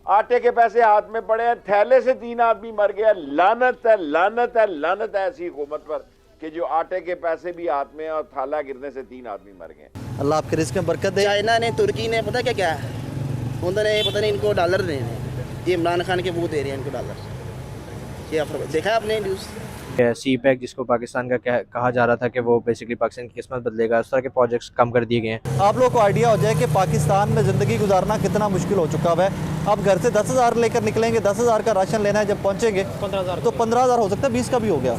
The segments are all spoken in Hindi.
आटे के पैसे हाथ में पड़े हैं, थैले से 3 आदमी मर गया। लानत है, लानत है, लानत है ऐसी हुकूमत पर कि जो आटे के पैसे भी हाथ में और थाला गिरने से 3 आदमी मर गए। अल्लाह आपके रिस्क में बरकत दे। चाइना ने, तुर्की ने पता क्या क्या है, उन्होंने पता नहीं इनको डॉलर दे रहे हैं, ये इमरान खान के वो दे रहे हैं इनको डॉलर। ये देखा है आपने न्यूज़? सी पैक जिसको पाकिस्तान का कहा जा रहा था कि वो बेसिकली पाकिस्तान की किस्मत बदलेगा, उस तरह के प्रोजेक्ट्स कम कर दिए गए हैं। आप लोगों को आइडिया हो जाए कि पाकिस्तान में ज़िंदगी गुजारना कितना मुश्किल हो चुका है। आप घर से 10,000 लेकर निकलेंगे, 10,000 का राशन लेना है, जब पहुंचेंगे 15,000 तो 15,000 हो सकता है 20 का भी हो गया।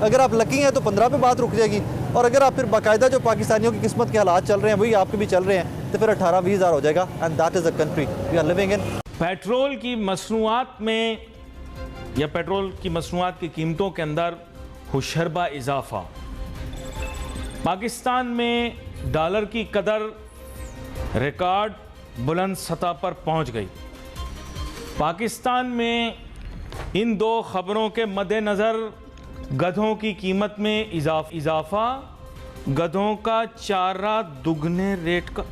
अगर आप लकी हैं तो 15 पे बात रुक जाएगी, और अगर आप फिर बाकायदा जो पाकिस्तानियों की किस्मत के हालात चल रहे हैं वही आपके भी चल रहे हैं तो फिर 18-20,000 हो जाएगा। And that is a country we are living in. Petrol की मसनूआत में या पेट्रोल की मसनूआत की कीमतों के अंदर हुशरबा इजाफा। पाकिस्तान में डॉलर की कदर रिकॉर्ड बुलंद सतह पर पहुंच गई। पाकिस्तान में इन दो खबरों के मद्देनज़र गधों की कीमत में इजाफा, गधों का चारा दुगने रेट का।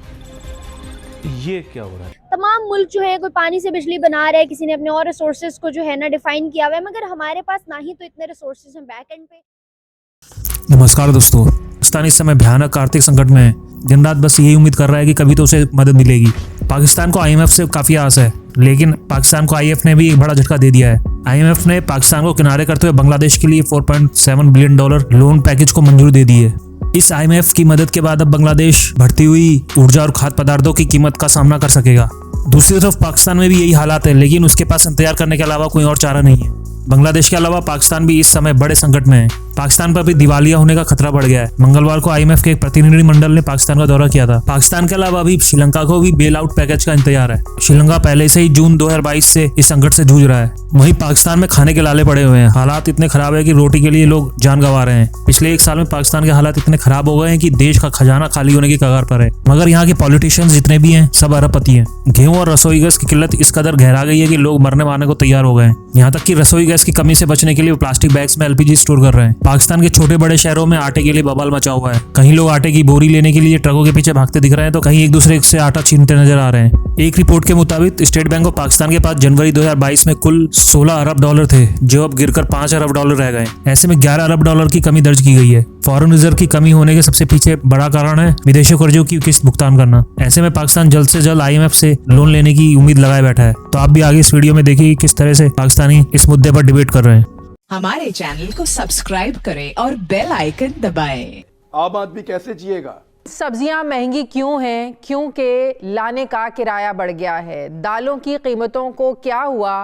ये क्या हो रहा है? तमाम मुल्क जो है कोई पानी से बिजली बना रहा है, किसी ने अपने और रिसोर्सेज को जो है ना डिफाइन किया हुआ है, मगर हमारे पास ना ही तो इतने रिसोर्सेज हैं बैक एंड पे। नमस्कार दोस्तों, पाकिस्तान इस समय भयानक आर्थिक संकट में है। दिन रात बस यही उम्मीद कर रहा है कि कभी तो उसे मदद मिलेगी। पाकिस्तान को IMF से काफी आस है, लेकिन पाकिस्तान को IMF ने भी एक बड़ा झटका दे दिया है। IMF ने पाकिस्तान को किनारे करते हुए बांग्लादेश के लिए $4.7 बिलियन लोन पैकेज को मंजूरी दे दी है। इस IMF की मदद के बाद अब बांग्लादेश बढ़ती हुई ऊर्जा और खाद्य पदार्थों की कीमत का सामना कर सकेगा। दूसरी तरफ पाकिस्तान में भी यही हालात है, लेकिन उसके पास इंतजार करने के अलावा कोई और चारा नहीं है। बांग्लादेश के अलावा पाकिस्तान भी इस समय बड़े संकट में है। पाकिस्तान पर भी दिवालिया होने का खतरा बढ़ गया है। मंगलवार को IMF के एक प्रतिनिधिमंडल ने पाकिस्तान का दौरा किया था। पाकिस्तान के अलावा अभी श्रीलंका को भी बेल आउट पैकेज का इंतजार है। श्रीलंका पहले से ही जून 2022 से इस संकट से जूझ रहा है। वहीं पाकिस्तान में खाने के लाले पड़े हुए हैं। हालात इतने खराब है कि रोटी के लिए लोग जान गंवा रहे हैं। पिछले 1 साल में पाकिस्तान के हालात इतने खराब हो गए हैं कि देश का खजाना खाली होने की कगार पर है। मगर यहाँ के पॉलिटिशियंस जितने भी हैं सब अरबपति हैं। गेहूं और रसोई गैस की किल्लत इस कदर गहरा गई है कि लोग मरने मारने को तैयार हो गए हैं। यहाँ तक कि रसोई गैस की कमी से बचने के लिए प्लास्टिक बैग्स में LPG स्टोर कर रहे हैं। पाकिस्तान के छोटे बड़े शहरों में आटे के लिए बवाल मचा हुआ है। कहीं लोग आटे की बोरी लेने के लिए ट्रकों के पीछे भागते दिख रहे हैं तो कहीं एक दूसरे से आटा छीनते नजर आ रहे हैं। एक रिपोर्ट के मुताबिक स्टेट बैंक ऑफ पाकिस्तान के पास जनवरी 2022 में कुल $16 अरब थे, जो अब गिरकर $5 अरब रह गए। ऐसे में $11 अरब की कमी दर्ज की गई है। फॉरेन रिजर्व की कमी होने के सबसे पीछे बड़ा कारण है विदेशी कर्जों की किस्त भुगतान करना। ऐसे में पाकिस्तान जल्द से जल्द IMF से लोन लेने की उम्मीद लगाए बैठा है। तो आप भी आगे इस वीडियो में देखिए किस तरह से पाकिस्तानी इस मुद्दे पर डिबेट कर रहे हैं। हमारे चैनल को सब्सक्राइब करें और बेल आइकन दबाएं। आम आदमी कैसे जिएगा? सब्जियां महंगी क्यों हैं? क्योंकि लाने का किराया बढ़ गया है। दालों की कीमतों को क्या हुआ?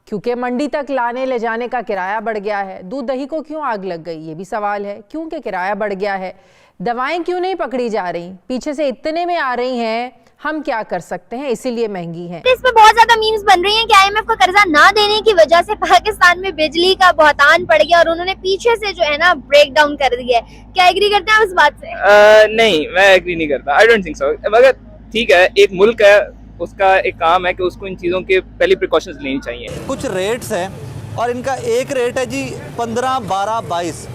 क्योंकि मंडी तक लाने ले जाने का किराया बढ़ गया है। दूध दही को क्यों आग लग गई? ये भी सवाल है, क्योंकि किराया बढ़ गया है। दवाएं क्यों नहीं पकड़ी जा रही? पीछे से इतने में आ रही हैं, हम क्या कर सकते हैं, इसीलिए महंगी है। इस पे बहुत ज्यादा मीम्स बन रही हैं कि IMF का कर्जा ना देने की वजह से पाकिस्तान में बिजली का बहुतान पड़ गया और उन्होंने पीछे से जो है ना ब्रेक डाउन कर दिया है। क्या एग्री करते हैं आप इस बात से? नहीं, मैं एग्री नहीं करता। I don't think so. मगर ठीक है, एक मुल्क है, उसका एक काम है कि उसको इन चीज़ों के पहली प्रिकॉशंस लेनी चाहिए। कुछ रेट्स हैं और इनका एक रेट है जी 15, 12, 22।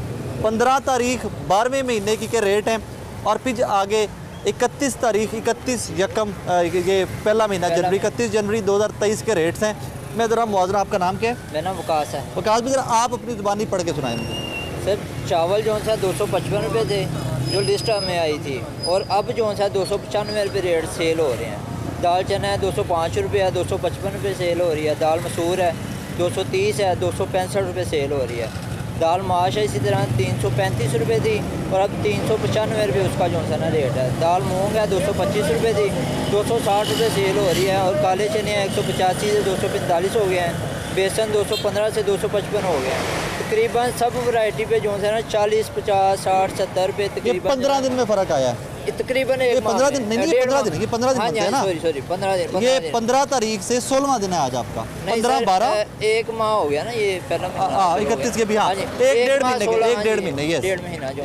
15 तारीख 12वें महीने की के रेट हैं और फिर आगे 31 तारीख 31 यकम ये पहला महीना जनवरी 31 जनवरी 2023 के रेट्स हैं। मैं ज़रा मुआवजा, आपका नाम क्या है? मेरा नाम वकास है। वकास भी ज़रा आप अपनी ज़ुबानी पढ़ के सुनाएं मुझे। सर, चावल जो सा 255 रुपये थे जो लिस्ट में आई थी, और अब जो सा 295 रुपये रेट सेल हो रहे हैं। दाल चना है 205 रुपये है, 255 रुपये सेल हो रही है। दाल मसूर है 230 है, 265 रुपये सेल हो रही है। दाल माश है इसी तरह 335 रुपये थी और अब 395 रुपये उसका जो सा ना रेट है। दाल मूंग है 225 रुपये थी, 260 रुपये सेल हो रही है। और काले चने 185 से 245 हो गए हैं। बेसन 215 से 255 हो गए हैं। तकरीबन सब वैरायटी पे जो है ना 40, 50, 60, 70 रुपये तकरीबन। 15 दिन में फ़र्क आया है तकरीबन। 15 दिन नहीं, 15 दिन, ये 15 दिन होते हैं ना। सॉरी 15 दिन। ये 15 तारीख से 16वां दिन है आज आपका। 15, 12 एक माह हो गया ना ये पहला। 31 के भी। हाँ, एक डेढ़ महीने ये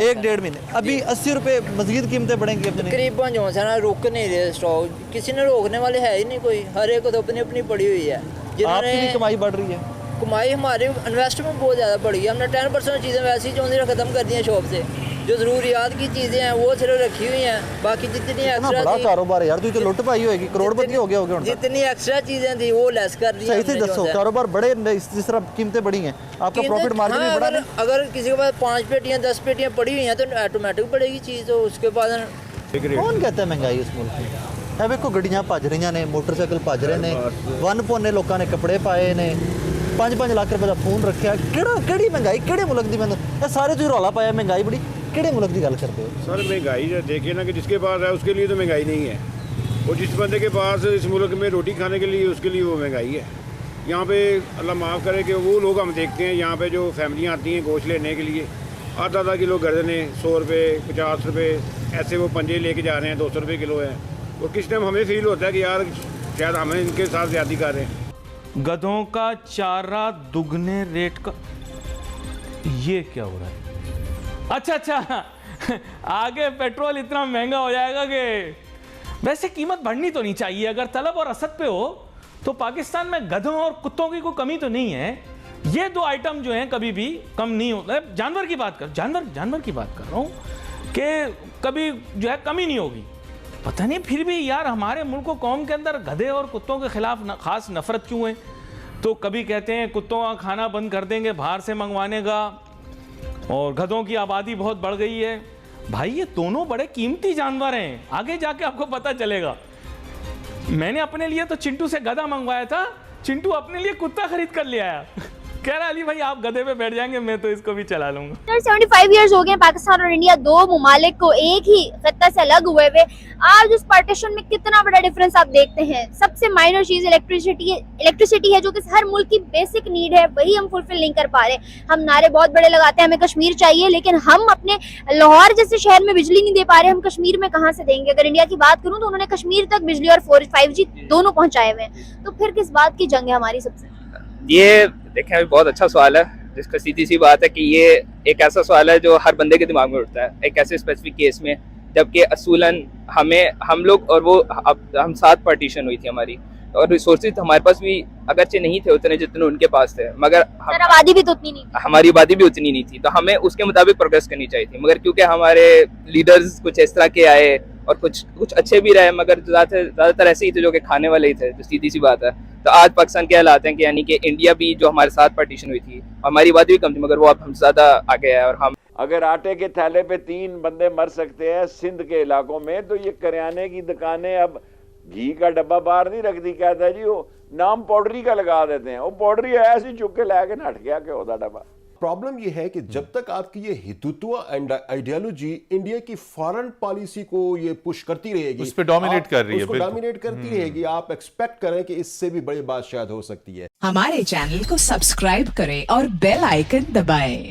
एक डेढ़ महीने। अभी 80 रुपये मज़ीद कीमतें बढ़ेंगी तकरीबन जो है ना। रुक नहीं रहे स्टॉक, किसी ने रोकने वाले है ही नहीं कोई। हर एक को तो अपनी अपनी पड़ी हुई है। आपकी भी कमाई बढ़ रही है? कमाई हमारी इन्वेस्टमेंट बहुत ज़्यादा बढ़ गई। हमने 10% चीज़ें वैसी जो खत्म कर दी हैं शॉप से। जो ज़रूरियात की चीज़ें हैं वो सिर्फ रखी हुई हैं, बाकी जितनी इतना एक्स्ट्रा बड़ा कारोबार है यार, तू तो लुट पाई होगी, करोड़पति हो गया होगा। जितनी एक्स्ट्रा चीज़ें थी वो लेस कर दी। सही से दसो, कारोबार बड़े जिस तरह कीमतें बढ़ी हैं, आपका प्रॉफिट मार्जिन भी बढ़ा। अगर किसी के पास 5 पेटियाँ 10 पेटियाँ पड़ी हुई हैं तो ऑटोमेटिक बढ़ेगी चीज़, तो उसके बाद कौन कहता है महंगाई इस मुल्क में? है वेखो गड्डियां भज रही ने, मोटरसाइकिल भज रहे ने, वन पौने लोगों ने कपड़े पाए ने, 5-5 लाख रुपए का फोन रखा। केड़ी महंगाई केड़े मुल्क दी? मैंने सारे तुम रौला पाया महंगाई बड़ी, केड़े मुल्क की गल करते हो? सर महंगाई देखिए ना कि जिसके पास है उसके लिए तो महंगाई नहीं है, और जिस बंदे के पास इस मुल्क में रोटी खाने के लिए उसके लिए वो महंगाई है। यहाँ पे अल्लाह माफ़ करे कि वो लोग हम देखते हैं यहाँ पे जो फैमिलियाँ आती हैं गोश्त लेने के लिए, आधा किलो गर्दने 100 रुपये 50 रुपये ऐसे वो पंजे लेके जा रहे हैं, 200 रुपये किलो है। और किस टाइम हमें फील होता है कि यार शायद हमें इनके साथ ज़्यादती कर रहे हैं। गधों का चारा दुगने रेट का, ये क्या हो रहा है? अच्छा आगे पेट्रोल इतना महंगा हो जाएगा कि वैसे कीमत बढ़नी तो नहीं चाहिए। अगर तलब और असद पे हो तो पाकिस्तान में गधों और कुत्तों की कोई कमी तो नहीं है। ये दो आइटम जो हैं कभी भी कम नहीं होता। जानवर की बात कर, जानवर की बात कर रहा हूँ कि कभी जो है कमी नहीं होगी। पता नहीं फिर भी यार हमारे मुल्क कौम के अंदर गधे और कुत्तों के खिलाफ खास नफरत क्यों है? तो कभी कहते हैं कुत्तों का खाना बंद कर देंगे बाहर से मंगवाने का, और गधों की आबादी बहुत बढ़ गई है। भाई ये दोनों बड़े कीमती जानवर हैं, आगे जाके आपको पता चलेगा। मैंने अपने लिए तो चिंटू से गधा मंगवाया था, चिंटू अपने लिए कुत्ता खरीद कर ले आया। कह रहा अली भाई आप गधे पे बैठ जाएंगे, मैं तो इसको भी चला लूंगा। 75 इयर्स हो गए पाकिस्तान और इंडिया दो ममालिक को एक ही खत्ता से अलग हुए हुए। आज उस पार्टीशन में कितना बड़ा डिफरेंस आप देखते हैं। सबसे माइनर चीज इलेक्ट्रिसिटी है जो कि हर मुल्क की बेसिक नीड है, वही हम फुलफिल नहीं कर पा रहे। हम नारे बहुत बड़े लगाते हैं हमें कश्मीर चाहिए, लेकिन हम अपने लाहौर जैसे शहर में बिजली नहीं दे पा रहे। हम कश्मीर में कहाँ से देंगे? अगर इंडिया की बात करूँ तो उन्होंने कश्मीर तक बिजली और 5G दोनों पहुंचाए हुए हैं, तो फिर किस बात की जंग है हमारी सबसे? ये देखें अभी बहुत अच्छा सवाल है, जिसका सीधी सी बात है कि ये एक ऐसा सवाल है जो हर बंदे के दिमाग में उठता है एक ऐसे स्पेसिफिक केस में, जबकि असूलन हम लोग और वो हम 7 पार्टीशन हुई थी हमारी, और रिसोर्सेज हमारे पास भी अगरचे नहीं थे उतने जितने उनके पास थे, मगर आबादी भी तो उतनी नहीं, हमारी आबादी भी उतनी नहीं थी, तो हमें उसके मुताबिक प्रोग्रेस करनी चाहिए थी। मगर क्योंकि हमारे लीडर्स कुछ इस तरह के आए और कुछ अच्छे भी रहे, मगर ज़्यादातर ऐसे ही थे जो कि खाने वाले ही थे, जो सीधी सी बात है। तो आज पाकिस्तान के हालात हैं कि यानी कि इंडिया भी जो हमारे साथ पार्टीशन हुई थी, हमारी आबादी भी कम थी, मगर वो अब हम ज़्यादा आगे है। और हम अगर आटे के थैले पे 3 बंदे मर सकते हैं सिंध के इलाकों में, तो ये करियाने की दुकानें अब घी का डब्बा बाहर नहीं रखती, कहता है जी वो नाम पाउडरी का लगा देते हैं, वो पाउडरी ऐसी चुप के लाके हट गया कि होता डब्बा। प्रॉब्लम ये है कि जब तक आपकी ये हिंदुत्व एंड आइडियोलॉजी इंडिया की फॉरेन पॉलिसी को ये पुश करती रहेगी, उस पे डोमिनेट कर रही है, उसको डोमिनेट करती रहेगी, आप एक्सपेक्ट करें कि इससे भी बड़ी बात शायद हो सकती है। हमारे चैनल को सब्सक्राइब करें और बेल आइकन दबाएं।